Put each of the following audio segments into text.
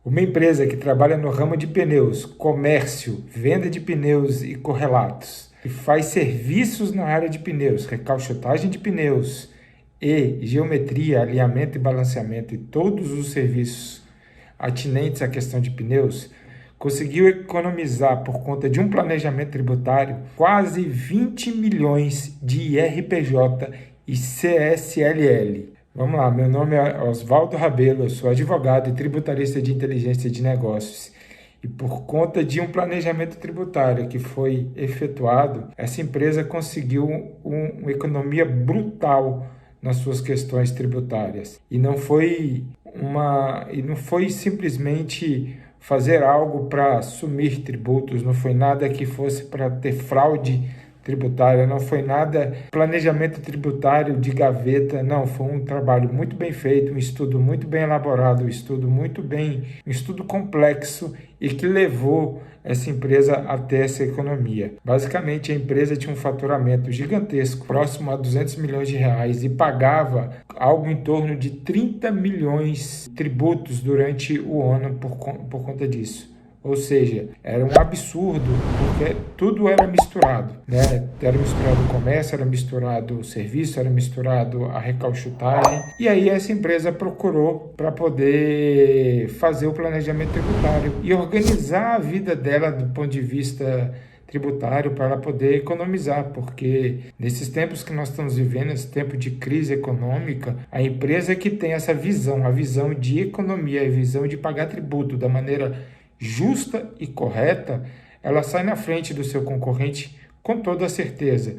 Uma empresa que trabalha no ramo de pneus, comércio, venda de pneus e correlatos, que faz serviços na área de pneus, recauchutagem de pneus e geometria, alinhamento e balanceamento e todos os serviços atinentes à questão de pneus, conseguiu economizar por conta de um planejamento tributário quase 20 milhões de IRPJ e CSLL. Vamos lá, meu nome é Oswaldo Rabelo, eu sou advogado e tributarista de inteligência de negócios. E por conta de um planejamento tributário que foi efetuado, essa empresa conseguiu uma economia brutal nas suas questões tributárias. E não foi simplesmente fazer algo para assumir tributos, não foi nada que fosse para ter fraude tributária, não foi nada planejamento tributário de gaveta, não, foi um trabalho muito bem feito, um estudo muito bem elaborado, um estudo complexo e que levou essa empresa a ter essa economia. Basicamente, a empresa tinha um faturamento gigantesco, próximo a 200 milhões de reais e pagava algo em torno de 30 milhões de tributos durante o ano por conta disso. Ou seja, era um absurdo, porque tudo era misturado, né? Era misturado o comércio, era misturado o serviço, era misturado a recauchutagem. E aí essa empresa procurou para poder fazer o planejamento tributário e organizar a vida dela do ponto de vista tributário para ela poder economizar, porque nesses tempos que nós estamos vivendo, esse tempo de crise econômica, a empresa que tem essa visão, a visão de economia, a visão de pagar tributo da maneira justa e correta, ela sai na frente do seu concorrente com toda certeza.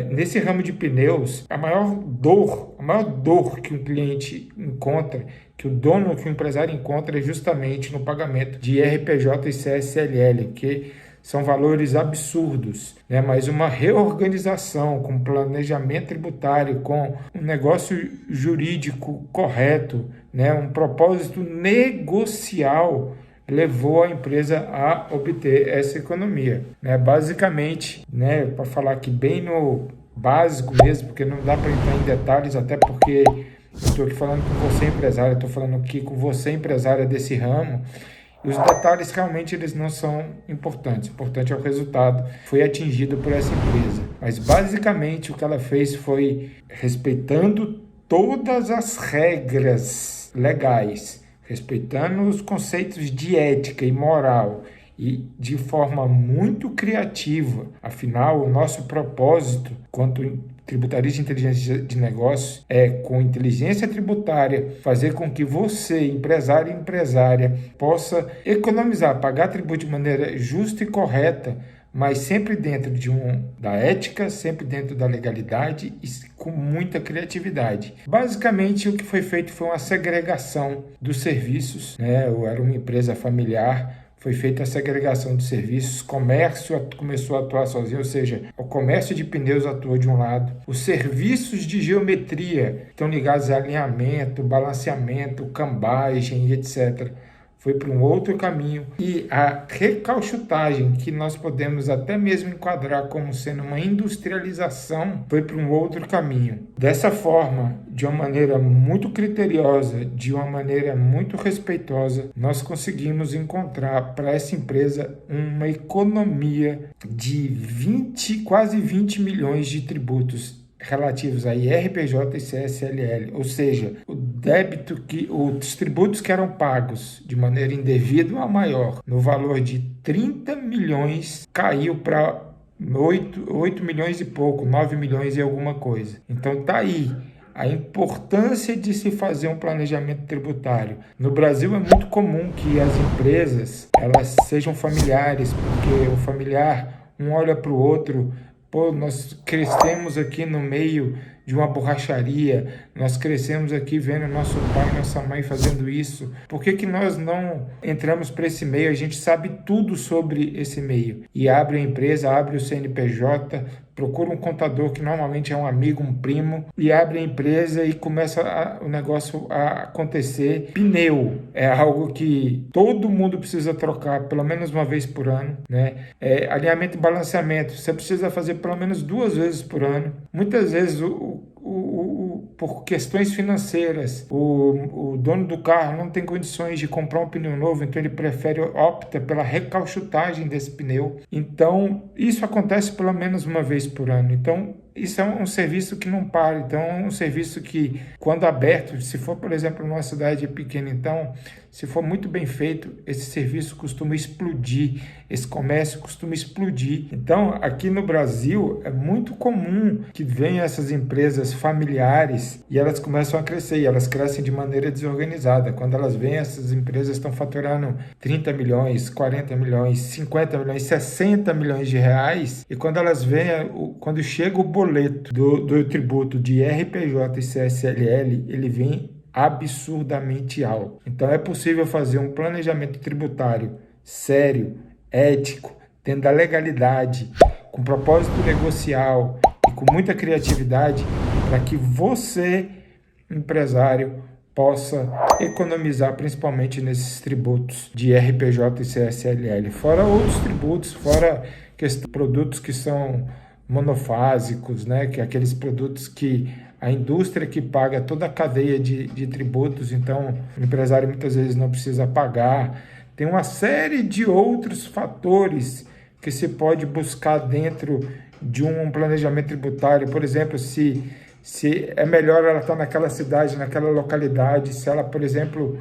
Nesse ramo de pneus, a maior dor que um cliente encontra, que o empresário encontra é justamente no pagamento de IRPJ e CSLL, que são valores absurdos, né? Mas uma reorganização com planejamento tributário, com um negócio jurídico correto, né? Um propósito negocial, levou a empresa a obter essa economia, né? Basicamente, né, para falar aqui bem no básico mesmo, porque não dá para entrar em detalhes, até porque estou aqui falando com você, empresária, estou falando aqui com você, empresária desse ramo, e os detalhes realmente eles não são importantes. O importante é o resultado que foi atingido por essa empresa. Mas basicamente o que ela fez foi respeitando todas as regras legais, respeitando os conceitos de ética e moral e de forma muito criativa. Afinal, o nosso propósito, quanto tributarista de inteligência de negócios, é, com inteligência tributária, fazer com que você, empresário e empresária, possa economizar, pagar tributo de maneira justa e correta, mas sempre dentro da ética, sempre dentro da legalidade e com muita criatividade. Basicamente, o que foi feito foi uma segregação dos serviços, né? Era uma empresa familiar, foi feita a segregação de serviços, comércio começou a atuar sozinho, ou seja, o comércio de pneus atuou de um lado, os serviços de geometria estão ligados a alinhamento, balanceamento, cambagem, etc., foi para um outro caminho, e a recauchutagem, que nós podemos até mesmo enquadrar como sendo uma industrialização, foi para um outro caminho. Dessa forma, de uma maneira muito criteriosa, de uma maneira muito respeitosa, nós conseguimos encontrar para essa empresa uma economia de quase 20 milhões de tributos relativos a IRPJ e CSLL, ou seja, os tributos que eram pagos de maneira indevida ou maior, no valor de 30 milhões, caiu para 8 milhões e pouco, 9 milhões e alguma coisa. Então tá aí a importância de se fazer um planejamento tributário. No Brasil é muito comum que as empresas elas sejam familiares, porque o familiar, um olha para o outro. Pô, nós crescemos aqui no meio de uma borracharia, nós crescemos aqui vendo nosso pai e nossa mãe fazendo isso. Por que nós não entramos para esse meio? A gente sabe tudo sobre esse meio. E abre a empresa, abre o CNPJ, procura um contador que normalmente é um amigo, um primo, e abre a empresa e começa o negócio a acontecer. Pneu é algo que todo mundo precisa trocar pelo menos uma vez por ano, né? Alinhamento e balanceamento, você precisa fazer pelo menos 2 vezes por ano. Muitas vezes o por questões financeiras, o dono do carro não tem condições de comprar um pneu novo, então ele opta pela recauchutagem desse pneu. Então, isso acontece pelo menos uma vez por ano. Então, isso é um serviço que não para. Então, é um serviço que, quando aberto, se for, por exemplo, numa cidade pequena, então, se for muito bem feito, esse serviço costuma explodir, esse comércio costuma explodir. Então, aqui no Brasil, é muito comum que venham essas empresas familiares e elas começam a crescer, e elas crescem de maneira desorganizada. Quando elas vêm, essas empresas estão faturando 30 milhões, 40 milhões, 50 milhões, 60 milhões de reais, e quando elas vêm, quando chega o boleto do tributo de RPJ e CSLL, ele vem absurdamente alto. Então é possível fazer um planejamento tributário sério, ético, dentro da legalidade, com propósito negocial e com muita criatividade, para que você, empresário, possa economizar principalmente nesses tributos de RPJ e CSLL, fora outros tributos, fora produtos que são monofásicos, né? Que é aqueles produtos que a indústria que paga toda a cadeia de tributos, então o empresário muitas vezes não precisa pagar. Tem uma série de outros fatores que se pode buscar dentro de um planejamento tributário. Por exemplo, se é melhor ela estar naquela cidade, naquela localidade, se ela, por exemplo,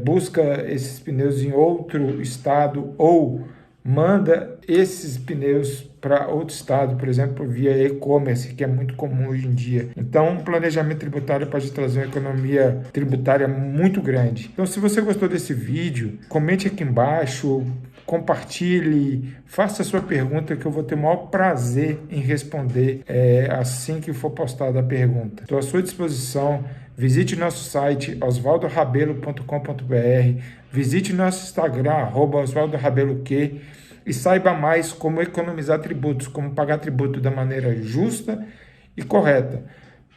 busca esses pneus em outro estado ou manda esses pneus para outro estado, por exemplo, via e-commerce, que é muito comum hoje em dia. Então, um planejamento tributário pode trazer uma economia tributária muito grande. Então, se você gostou desse vídeo, comente aqui embaixo, compartilhe, faça a sua pergunta, que eu vou ter o maior prazer em responder assim que for postada a pergunta. Estou à sua disposição. Visite nosso site osvaldorabelo.com.br, visite nosso Instagram, @osvaldorabelo_q, e saiba mais como economizar tributos, como pagar tributo da maneira justa e correta,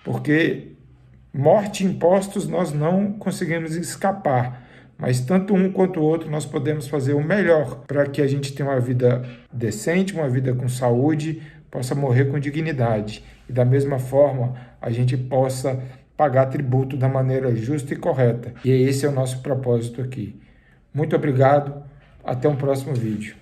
porque morte e impostos nós não conseguimos escapar, mas tanto um quanto o outro nós podemos fazer o melhor para que a gente tenha uma vida decente, uma vida com saúde, possa morrer com dignidade, e da mesma forma a gente possa pagar tributo da maneira justa e correta. E esse é o nosso propósito aqui. Muito obrigado, até um próximo vídeo.